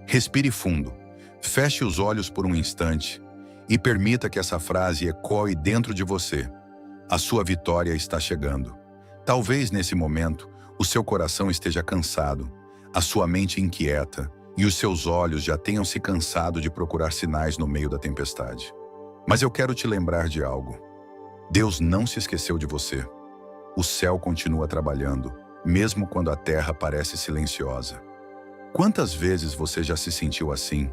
Respire fundo, feche os olhos por um instante e permita que essa frase ecoe dentro de você. A sua vitória está chegando. Talvez nesse momento o seu coração esteja cansado, a sua mente inquieta e os seus olhos já tenham se cansado de procurar sinais no meio da tempestade. Mas eu quero te lembrar de algo. Deus não se esqueceu de você. O céu continua trabalhando, mesmo quando a terra parece silenciosa. Quantas vezes você já se sentiu assim?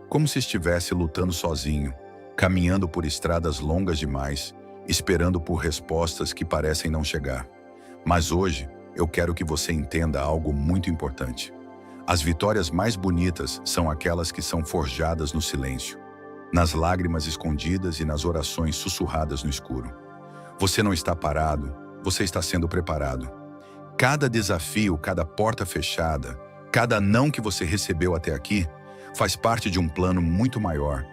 Como se estivesse lutando sozinho, caminhando por estradas longas demais, esperando por respostas que parecem não chegar. Mas hoje, eu quero que você entenda algo muito importante. As vitórias mais bonitas são aquelas que são forjadas no silêncio, nas lágrimas escondidas e nas orações sussurradas no escuro. Você não está parado, você está sendo preparado. Cada desafio, cada porta fechada, cada não que você recebeu até aqui, faz parte de um plano muito maior,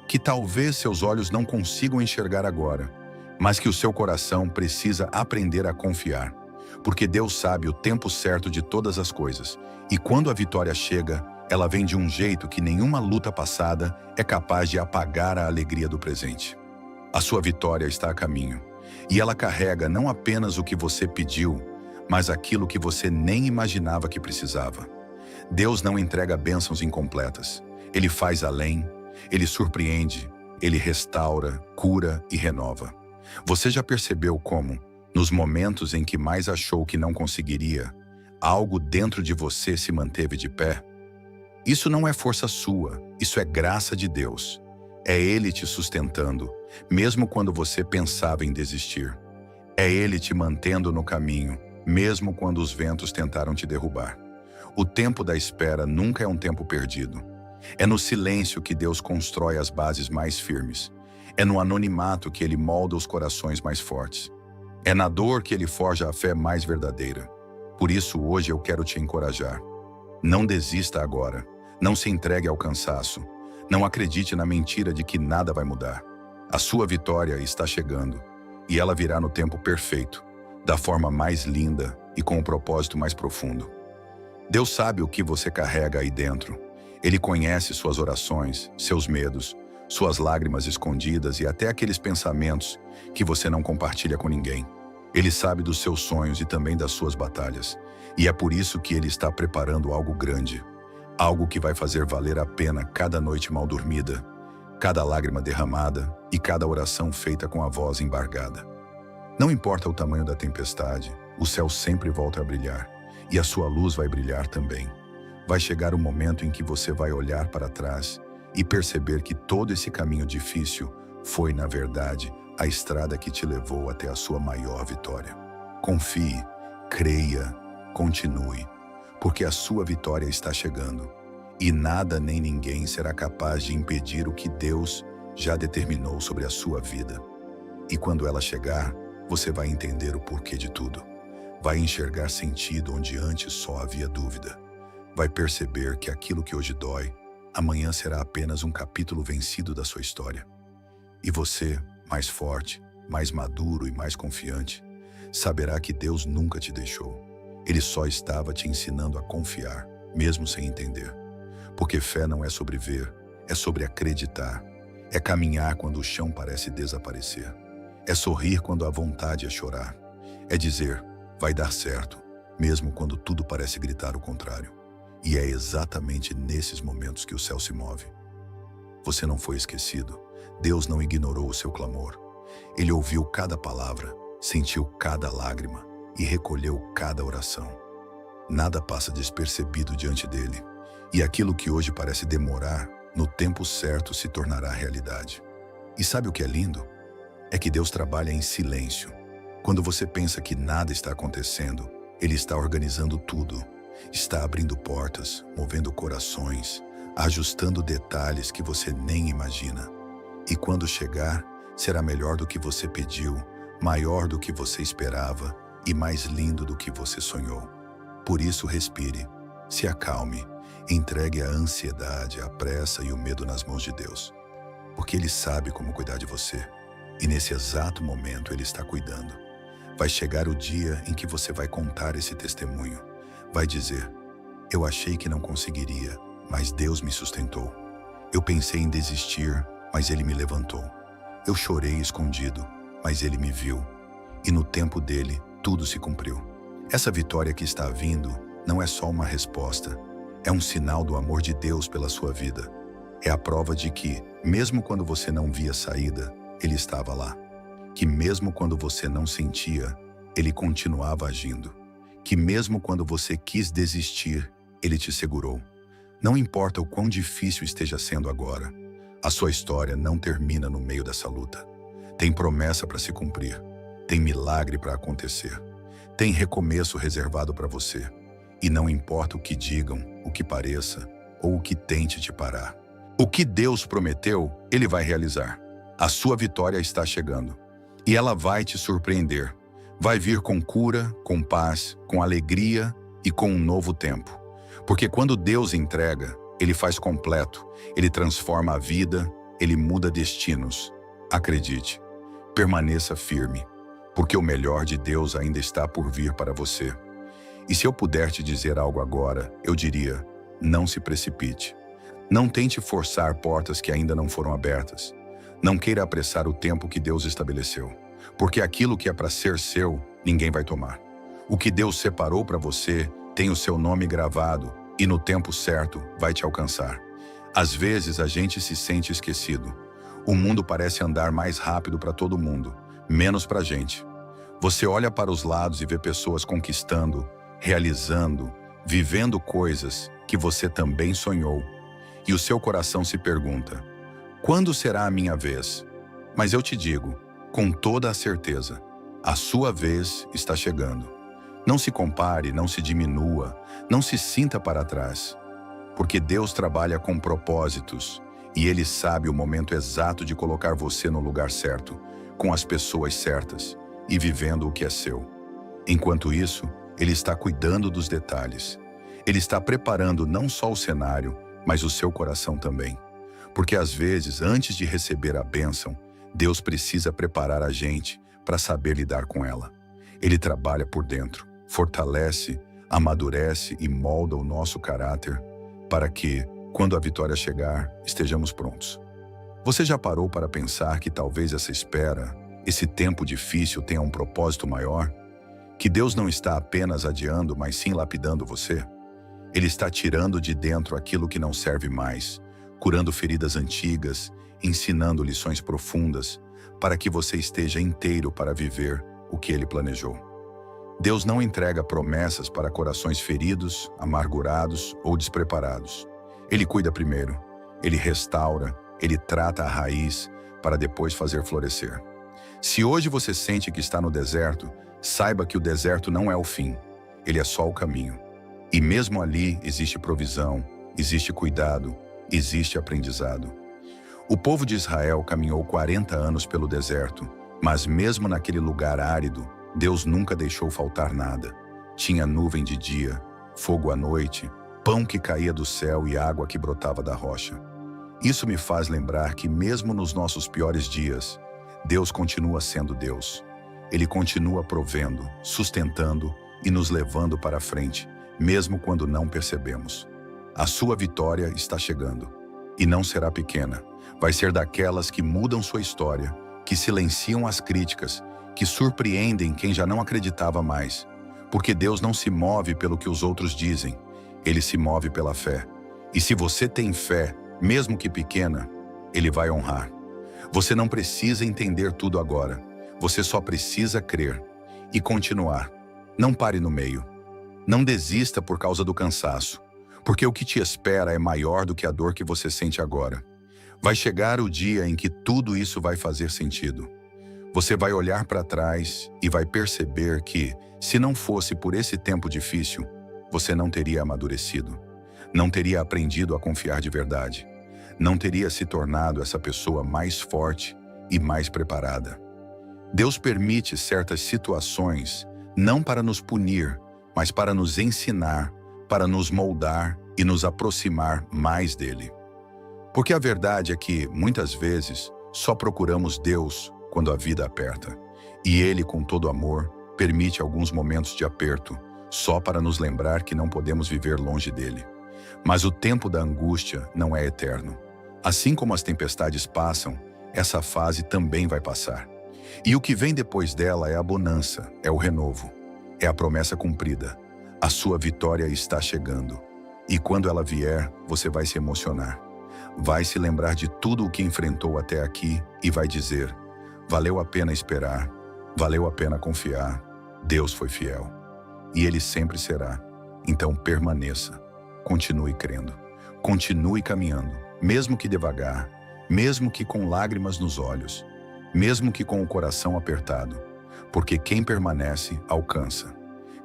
que talvez seus olhos não consigam enxergar agora, mas que o seu coração precisa aprender a confiar. Porque Deus sabe o tempo certo de todas as coisas, e quando a vitória chega, ela vem de um jeito que nenhuma luta passada é capaz de apagar a alegria do presente. A sua vitória está a caminho, e ela carrega não apenas o que você pediu, mas aquilo que você nem imaginava que precisava. Deus não entrega bênçãos incompletas. Ele faz além, Ele surpreende, Ele restaura, cura e renova. Você já percebeu como, nos momentos em que mais achou que não conseguiria, algo dentro de você se manteve de pé? Isso não é força sua, isso é graça de Deus. É Ele te sustentando, mesmo quando você pensava em desistir. É Ele te mantendo no caminho, mesmo quando os ventos tentaram te derrubar. O tempo da espera nunca é um tempo perdido. É no silêncio que Deus constrói as bases mais firmes. É no anonimato que Ele molda os corações mais fortes. É na dor que Ele forja a fé mais verdadeira. Por isso, hoje eu quero te encorajar. Não desista agora. Não se entregue ao cansaço. Não acredite na mentira de que nada vai mudar. A sua vitória está chegando. E ela virá no tempo perfeito, da forma mais linda e com o propósito mais profundo. Deus sabe o que você carrega aí dentro. Ele conhece suas orações, seus medos, suas lágrimas escondidas e até aqueles pensamentos que você não compartilha com ninguém. Ele sabe dos seus sonhos e também das suas batalhas. E é por isso que Ele está preparando algo grande. Algo que vai fazer valer a pena cada noite mal dormida, cada lágrima derramada e cada oração feita com a voz embargada. Não importa o tamanho da tempestade, o céu sempre volta a brilhar. E a sua luz vai brilhar também. Vai chegar o momento em que você vai olhar para trás e perceber que todo esse caminho difícil foi, na verdade, a estrada que te levou até a sua maior vitória. Confie, creia, continue, porque a sua vitória está chegando. E nada nem ninguém será capaz de impedir o que Deus já determinou sobre a sua vida. E quando ela chegar, você vai entender o porquê de tudo. Vai enxergar sentido onde antes só havia dúvida. Vai perceber que aquilo que hoje dói, amanhã será apenas um capítulo vencido da sua história. E você, mais forte, mais maduro e mais confiante, saberá que Deus nunca te deixou. Ele só estava te ensinando a confiar, mesmo sem entender. Porque fé não é sobre ver, é sobre acreditar. É caminhar quando o chão parece desaparecer. É sorrir quando a vontade é chorar. É dizer, vai dar certo, mesmo quando tudo parece gritar o contrário. E é exatamente nesses momentos que o céu se move. Você não foi esquecido. Deus não ignorou o seu clamor. Ele ouviu cada palavra, sentiu cada lágrima e recolheu cada oração. Nada passa despercebido diante dele. E aquilo que hoje parece demorar, no tempo certo se tornará realidade. E sabe o que é lindo? É que Deus trabalha em silêncio. Quando você pensa que nada está acontecendo, Ele está organizando tudo. Está abrindo portas, movendo corações, ajustando detalhes que você nem imagina. E quando chegar, será melhor do que você pediu, maior do que você esperava e mais lindo do que você sonhou. Por isso, respire, se acalme, entregue a ansiedade, a pressa e o medo nas mãos de Deus. Porque Ele sabe como cuidar de você. E nesse exato momento Ele está cuidando. Vai chegar o dia em que você vai contar esse testemunho. Vai dizer, eu achei que não conseguiria, mas Deus me sustentou. Eu pensei em desistir, mas Ele me levantou. Eu chorei escondido, mas Ele me viu. E no tempo dele, tudo se cumpriu. Essa vitória que está vindo não é só uma resposta, é um sinal do amor de Deus pela sua vida. É a prova de que, mesmo quando você não via saída, Ele estava lá. Que mesmo quando você não sentia, Ele continuava agindo. Que mesmo quando você quis desistir, Ele te segurou. Não importa o quão difícil esteja sendo agora, a sua história não termina no meio dessa luta. Tem promessa para se cumprir, tem milagre para acontecer, tem recomeço reservado para você. E não importa o que digam, o que pareça ou o que tente te parar. O que Deus prometeu, Ele vai realizar. A sua vitória está chegando. E ela vai te surpreender. Vai vir com cura, com paz, com alegria e com um novo tempo. Porque quando Deus entrega, Ele faz completo, Ele transforma a vida, Ele muda destinos. Acredite, permaneça firme, porque o melhor de Deus ainda está por vir para você. E se eu puder te dizer algo agora, eu diria, não se precipite. Não tente forçar portas que ainda não foram abertas. Não queira apressar o tempo que Deus estabeleceu, porque aquilo que é para ser seu, ninguém vai tomar. O que Deus separou para você tem o seu nome gravado e no tempo certo vai te alcançar. Às vezes a gente se sente esquecido. O mundo parece andar mais rápido para todo mundo, menos para a gente. Você olha para os lados e vê pessoas conquistando, realizando, vivendo coisas que você também sonhou. E o seu coração se pergunta, quando será a minha vez? Mas eu te digo, com toda a certeza, a sua vez está chegando. Não se compare, não se diminua, não se sinta para trás. Porque Deus trabalha com propósitos e Ele sabe o momento exato de colocar você no lugar certo, com as pessoas certas e vivendo o que é seu. Enquanto isso, Ele está cuidando dos detalhes. Ele está preparando não só o cenário, mas o seu coração também. Porque às vezes, antes de receber a bênção, Deus precisa preparar a gente para saber lidar com ela. Ele trabalha por dentro, fortalece, amadurece e molda o nosso caráter para que, quando a vitória chegar, estejamos prontos. Você já parou para pensar que talvez essa espera, esse tempo difícil tenha um propósito maior? Que Deus não está apenas adiando, mas sim lapidando você? Ele está tirando de dentro aquilo que não serve mais, curando feridas antigas, ensinando lições profundas, para que você esteja inteiro para viver o que Ele planejou. Deus não entrega promessas para corações feridos, amargurados ou despreparados. Ele cuida primeiro, Ele restaura, Ele trata a raiz para depois fazer florescer. Se hoje você sente que está no deserto, saiba que o deserto não é o fim, ele é só o caminho. E mesmo ali existe provisão, existe cuidado, existe aprendizado. O povo de Israel caminhou 40 anos pelo deserto, mas mesmo naquele lugar árido, Deus nunca deixou faltar nada. Tinha nuvem de dia, fogo à noite, pão que caía do céu e água que brotava da rocha. Isso me faz lembrar que mesmo nos nossos piores dias, Deus continua sendo Deus. Ele continua provendo, sustentando e nos levando para frente, mesmo quando não percebemos. A sua vitória está chegando. E não será pequena. Vai ser daquelas que mudam sua história, que silenciam as críticas, que surpreendem quem já não acreditava mais. Porque Deus não se move pelo que os outros dizem. Ele se move pela fé. E se você tem fé, mesmo que pequena, Ele vai honrar. Você não precisa entender tudo agora. Você só precisa crer e continuar. Não pare no meio. Não desista por causa do cansaço, porque o que te espera é maior do que a dor que você sente agora. Vai chegar o dia em que tudo isso vai fazer sentido. Você vai olhar para trás e vai perceber que, se não fosse por esse tempo difícil, você não teria amadurecido, não teria aprendido a confiar de verdade, não teria se tornado essa pessoa mais forte e mais preparada. Deus permite certas situações não para nos punir, mas para nos ensinar, para nos moldar e nos aproximar mais dele. Porque a verdade é que, muitas vezes, só procuramos Deus quando a vida aperta. E Ele, com todo amor, permite alguns momentos de aperto, só para nos lembrar que não podemos viver longe dele. Mas o tempo da angústia não é eterno. Assim como as tempestades passam, essa fase também vai passar. E o que vem depois dela é a bonança, é o renovo, é a promessa cumprida. A sua vitória está chegando. E quando ela vier, você vai se emocionar. Vai se lembrar de tudo o que enfrentou até aqui e vai dizer: valeu a pena esperar, valeu a pena confiar, Deus foi fiel. E Ele sempre será. Então permaneça, continue crendo, continue caminhando, mesmo que devagar, mesmo que com lágrimas nos olhos, mesmo que com o coração apertado, porque quem permanece, alcança.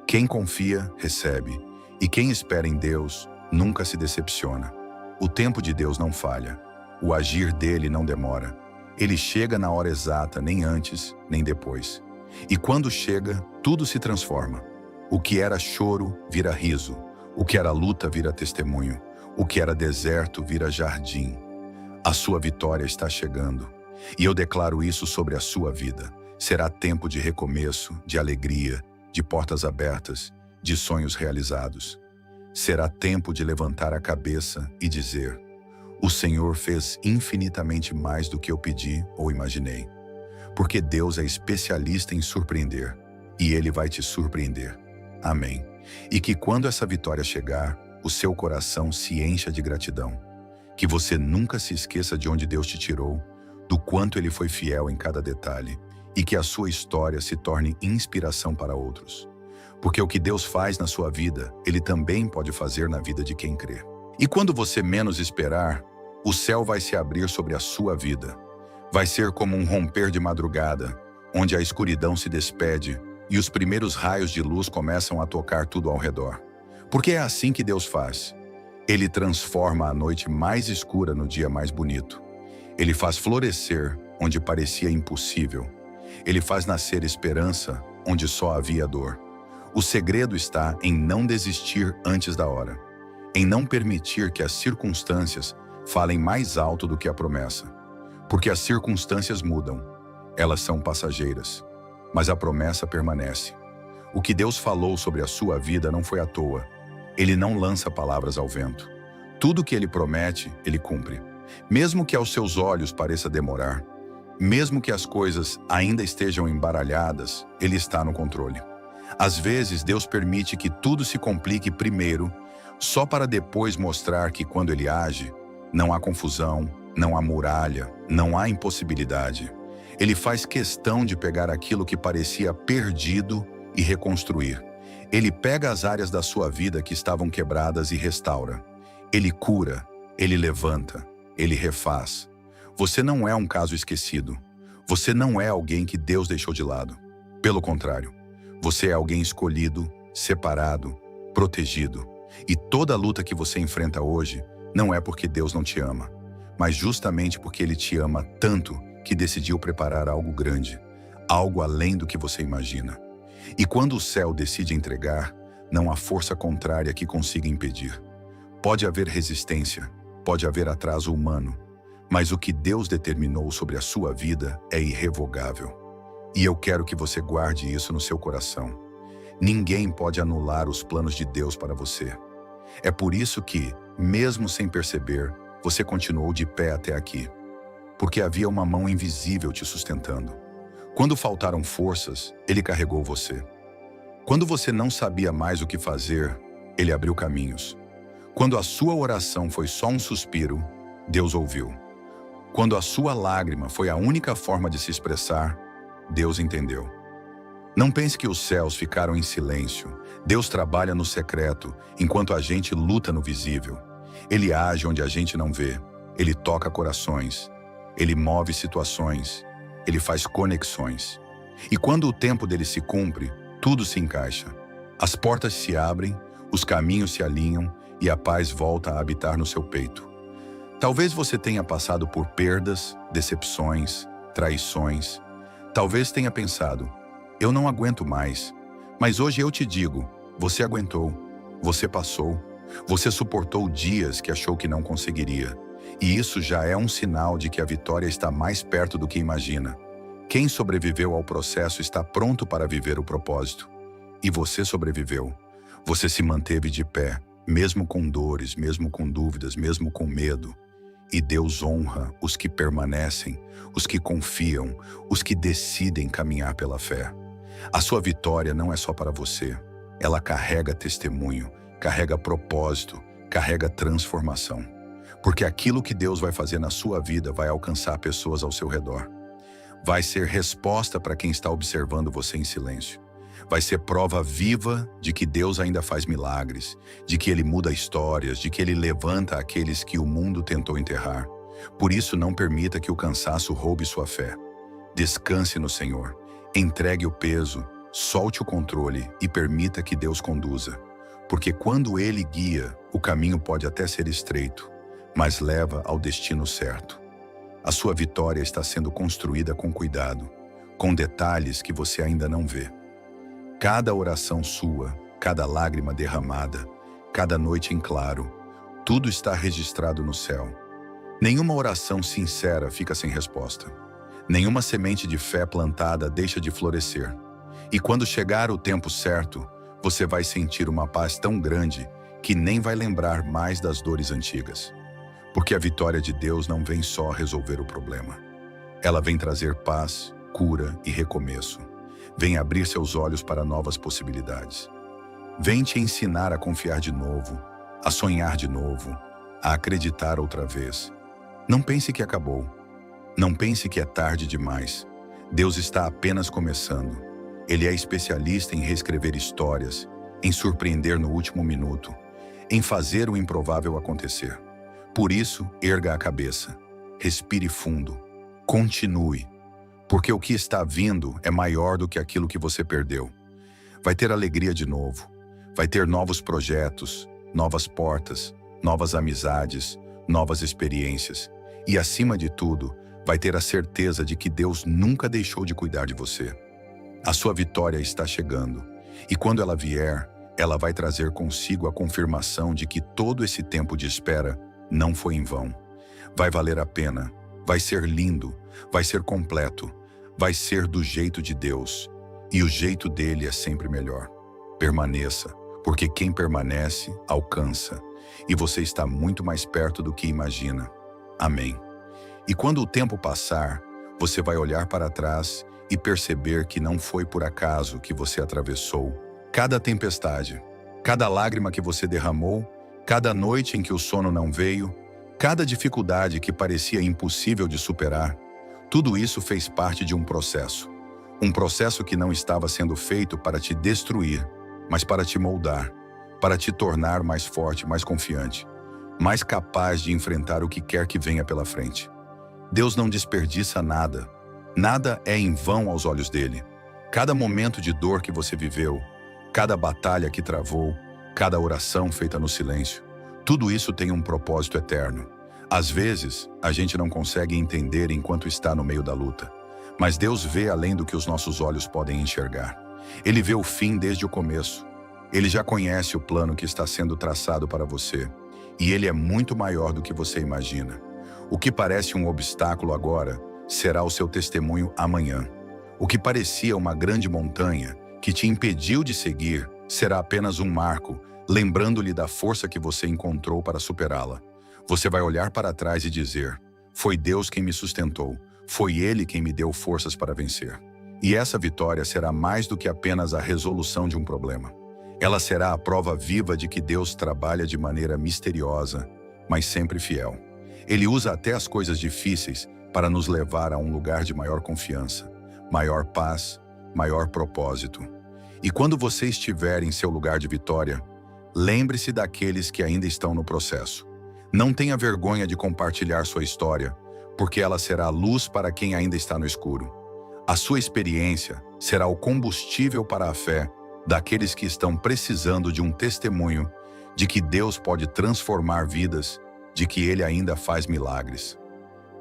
Quem confia, recebe, e quem espera em Deus, nunca se decepciona. O tempo de Deus não falha, o agir dele não demora. Ele chega na hora exata, nem antes, nem depois. E quando chega, tudo se transforma. O que era choro, vira riso. O que era luta, vira testemunho. O que era deserto, vira jardim. A sua vitória está chegando. E eu declaro isso sobre a sua vida. Será tempo de recomeço, de alegria, de portas abertas, de sonhos realizados. Será tempo de levantar a cabeça e dizer: o Senhor fez infinitamente mais do que eu pedi ou imaginei. Porque Deus é especialista em surpreender, e Ele vai te surpreender. Amém. E que quando essa vitória chegar, o seu coração se encha de gratidão. Que você nunca se esqueça de onde Deus te tirou, do quanto Ele foi fiel em cada detalhe, e que a sua história se torne inspiração para outros. Porque o que Deus faz na sua vida, Ele também pode fazer na vida de quem crê. E quando você menos esperar, o céu vai se abrir sobre a sua vida. Vai ser como um romper de madrugada, onde a escuridão se despede e os primeiros raios de luz começam a tocar tudo ao redor. Porque é assim que Deus faz. Ele transforma a noite mais escura no dia mais bonito. Ele faz florescer onde parecia impossível. Ele faz nascer esperança onde só havia dor. O segredo está em não desistir antes da hora, em não permitir que as circunstâncias falem mais alto do que a promessa. Porque as circunstâncias mudam, elas são passageiras, mas a promessa permanece. O que Deus falou sobre a sua vida não foi à toa. Ele não lança palavras ao vento. Tudo que Ele promete, Ele cumpre. Mesmo que aos seus olhos pareça demorar, mesmo que as coisas ainda estejam embaralhadas, Ele está no controle. Às vezes, Deus permite que tudo se complique primeiro, só para depois mostrar que quando Ele age, não há confusão, não há muralha, não há impossibilidade. Ele faz questão de pegar aquilo que parecia perdido e reconstruir. Ele pega as áreas da sua vida que estavam quebradas e restaura. Ele cura, Ele levanta, Ele refaz. Você não é um caso esquecido. Você não é alguém que Deus deixou de lado. Pelo contrário, você é alguém escolhido, separado, protegido. E toda a luta que você enfrenta hoje não é porque Deus não te ama, mas justamente porque Ele te ama tanto que decidiu preparar algo grande, algo além do que você imagina. E quando o céu decide entregar, não há força contrária que consiga impedir. Pode haver resistência, pode haver atraso humano, mas o que Deus determinou sobre a sua vida é irrevogável. E eu quero que você guarde isso no seu coração. Ninguém pode anular os planos de Deus para você. É por isso que, mesmo sem perceber, você continuou de pé até aqui. Porque havia uma mão invisível te sustentando. Quando faltaram forças, Ele carregou você. Quando você não sabia mais o que fazer, Ele abriu caminhos. Quando a sua oração foi só um suspiro, Deus ouviu. Quando a sua lágrima foi a única forma de se expressar, Deus entendeu. Não pense que os céus ficaram em silêncio. Deus trabalha no secreto, enquanto a gente luta no visível. Ele age onde a gente não vê. Ele toca corações. Ele move situações. Ele faz conexões. E quando o tempo dele se cumpre, tudo se encaixa. As portas se abrem, os caminhos se alinham e a paz volta a habitar no seu peito. Talvez você tenha passado por perdas, decepções, traições. Talvez tenha pensado: eu não aguento mais. Mas hoje eu te digo, você aguentou, você passou, você suportou dias que achou que não conseguiria. E isso já é um sinal de que a vitória está mais perto do que imagina. Quem sobreviveu ao processo está pronto para viver o propósito. E você sobreviveu. Você se manteve de pé. mesmo com dores, mesmo com dúvidas, mesmo com medo. E Deus honra os que permanecem, os que confiam, os que decidem caminhar pela fé. A sua vitória não é só para você. Ela carrega testemunho, carrega propósito, carrega transformação. Porque aquilo que Deus vai fazer na sua vida vai alcançar pessoas ao seu redor. Vai ser resposta para quem está observando você em silêncio. Vai ser prova viva de que Deus ainda faz milagres, de que Ele muda histórias, de que Ele levanta aqueles que o mundo tentou enterrar. Por isso, não permita que o cansaço roube sua fé. Descanse no Senhor, entregue o peso, solte o controle e permita que Deus conduza. Porque quando Ele guia, o caminho pode até ser estreito, mas leva ao destino certo. A sua vitória está sendo construída com cuidado, com detalhes que você ainda não vê. Cada oração sua, cada lágrima derramada, cada noite em claro, tudo está registrado no céu. Nenhuma oração sincera fica sem resposta. Nenhuma semente de fé plantada deixa de florescer. E quando chegar o tempo certo, você vai sentir uma paz tão grande que nem vai lembrar mais das dores antigas. Porque a vitória de Deus não vem só resolver o problema. Ela vem trazer paz, cura e recomeço. Vem abrir seus olhos para novas possibilidades. Vem te ensinar a confiar de novo, a sonhar de novo, a acreditar outra vez. Não pense que acabou. Não pense que é tarde demais. Deus está apenas começando. Ele é especialista em reescrever histórias, em surpreender no último minuto, em fazer o improvável acontecer. Por isso, erga a cabeça, respire fundo, continue. Porque o que está vindo é maior do que aquilo que você perdeu. Vai ter alegria de novo. Vai ter novos projetos, novas portas, novas amizades, novas experiências. E, acima de tudo, vai ter a certeza de que Deus nunca deixou de cuidar de você. A sua vitória está chegando. E quando ela vier, ela vai trazer consigo a confirmação de que todo esse tempo de espera não foi em vão. Vai valer a pena. Vai ser lindo, vai ser completo, vai ser do jeito de Deus, e o jeito dele é sempre melhor. Permaneça, porque quem permanece, alcança, e você está muito mais perto do que imagina. Amém. E quando o tempo passar, você vai olhar para trás e perceber que não foi por acaso que você atravessou cada tempestade, cada lágrima que você derramou, cada noite em que o sono não veio, cada dificuldade que parecia impossível de superar. Tudo isso fez parte de um processo que não estava sendo feito para te destruir, mas para te moldar, para te tornar mais forte, mais confiante, mais capaz de enfrentar o que quer que venha pela frente. Deus não desperdiça nada. Nada é em vão aos olhos dele. Cada momento de dor que você viveu, cada batalha que travou, cada oração feita no silêncio, tudo isso tem um propósito eterno. Às vezes, a gente não consegue entender enquanto está no meio da luta, mas Deus vê além do que os nossos olhos podem enxergar. Ele vê o fim desde o começo. Ele já conhece o plano que está sendo traçado para você, e ele é muito maior do que você imagina. O que parece um obstáculo agora será o seu testemunho amanhã. O que parecia uma grande montanha que te impediu de seguir será apenas um marco, lembrando-lhe da força que você encontrou para superá-la. Você vai olhar para trás e dizer: foi Deus quem me sustentou, foi Ele quem me deu forças para vencer. E essa vitória será mais do que apenas a resolução de um problema. Ela será a prova viva de que Deus trabalha de maneira misteriosa, mas sempre fiel. Ele usa até as coisas difíceis para nos levar a um lugar de maior confiança, maior paz, maior propósito. E quando você estiver em seu lugar de vitória, lembre-se daqueles que ainda estão no processo. Não tenha vergonha de compartilhar sua história, porque ela será luz para quem ainda está no escuro. A sua experiência será o combustível para a fé daqueles que estão precisando de um testemunho de que Deus pode transformar vidas, de que Ele ainda faz milagres.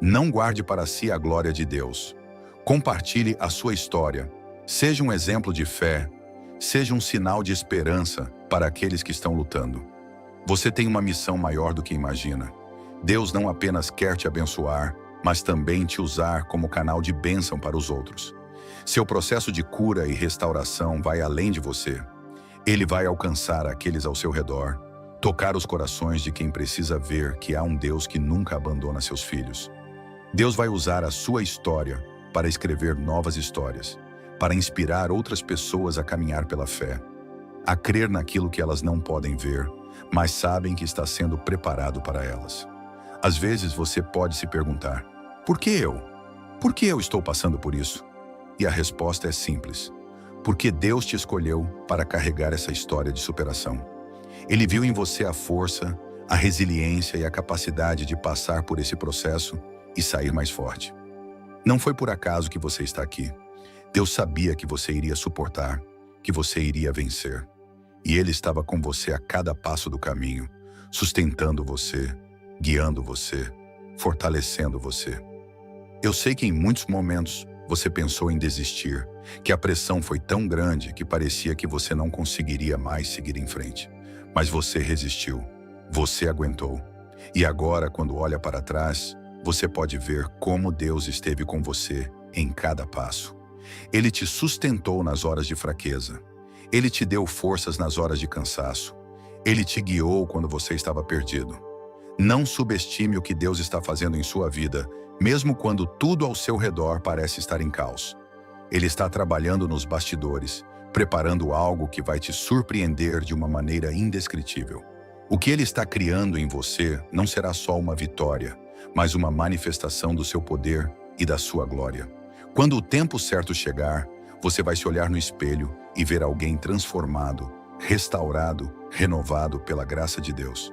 Não guarde para si a glória de Deus. Compartilhe a sua história. Seja um exemplo de fé. Seja um sinal de esperança para aqueles que estão lutando. Você tem uma missão maior do que imagina. Deus não apenas quer te abençoar, mas também te usar como canal de bênção para os outros. Seu processo de cura e restauração vai além de você. Ele vai alcançar aqueles ao seu redor, Tocar os corações de quem precisa ver que há um Deus que nunca abandona seus filhos. Deus vai usar a sua história para escrever novas histórias, para inspirar outras pessoas a caminhar pela fé, a crer naquilo que elas não podem ver, mas sabem que está sendo preparado para elas. Às vezes você pode se perguntar: por que eu? Por que eu estou passando por isso? E a resposta é simples: porque Deus te escolheu para carregar essa história de superação. Ele viu em você a força, a resiliência e a capacidade de passar por esse processo e sair mais forte. Não foi por acaso que você está aqui. Deus sabia que você iria suportar, que você iria vencer. E Ele estava com você a cada passo do caminho, sustentando você, guiando você, fortalecendo você. Eu sei que em muitos momentos você pensou em desistir, que a pressão foi tão grande que parecia que você não conseguiria mais seguir em frente. Mas você resistiu, você aguentou. E agora, quando olha para trás, você pode ver como Deus esteve com você em cada passo. Ele te sustentou nas horas de fraqueza. Ele te deu forças nas horas de cansaço. Ele te guiou quando você estava perdido. Não subestime o que Deus está fazendo em sua vida, mesmo quando tudo ao seu redor parece estar em caos. Ele está trabalhando nos bastidores, preparando algo que vai te surpreender de uma maneira indescritível. O que Ele está criando em você não será só uma vitória, mas uma manifestação do seu poder e da sua glória. Quando o tempo certo chegar, você vai se olhar no espelho e ver alguém transformado, restaurado, renovado pela graça de Deus.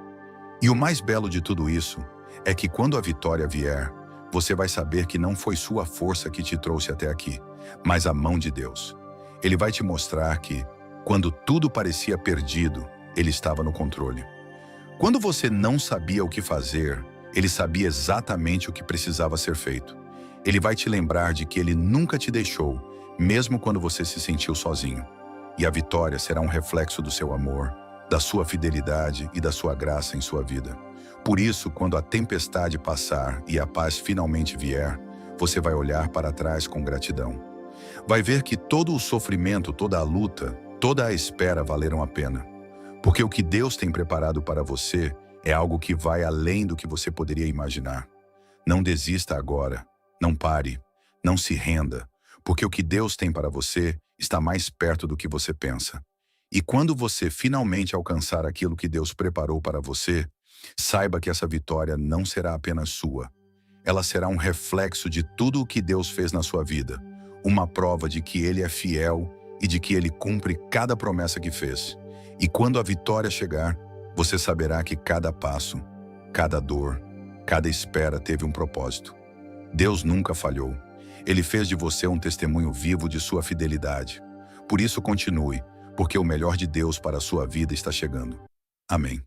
E o mais belo de tudo isso é que quando a vitória vier, você vai saber que não foi sua força que te trouxe até aqui, mas a mão de Deus. Ele vai te mostrar que, quando tudo parecia perdido, Ele estava no controle. Quando você não sabia o que fazer, Ele sabia exatamente o que precisava ser feito. Ele vai te lembrar de que Ele nunca te deixou, mesmo quando você se sentiu sozinho. E a vitória será um reflexo do seu amor, da sua fidelidade e da sua graça em sua vida. Por isso, quando a tempestade passar e a paz finalmente vier, você vai olhar para trás com gratidão. Vai ver que todo o sofrimento, toda a luta, toda a espera valeram a pena. Porque o que Deus tem preparado para você é algo que vai além do que você poderia imaginar. Não desista agora, não pare, não se renda, porque o que Deus tem para você está mais perto do que você pensa. E quando você finalmente alcançar aquilo que Deus preparou para você, saiba que essa vitória não será apenas sua. Ela será um reflexo de tudo o que Deus fez na sua vida, uma prova de que Ele é fiel e de que Ele cumpre cada promessa que fez. E quando a vitória chegar, você saberá que cada passo, cada dor, cada espera teve um propósito. Deus nunca falhou. Ele fez de você um testemunho vivo de sua fidelidade. Por isso continue, porque o melhor de Deus para a sua vida está chegando. Amém.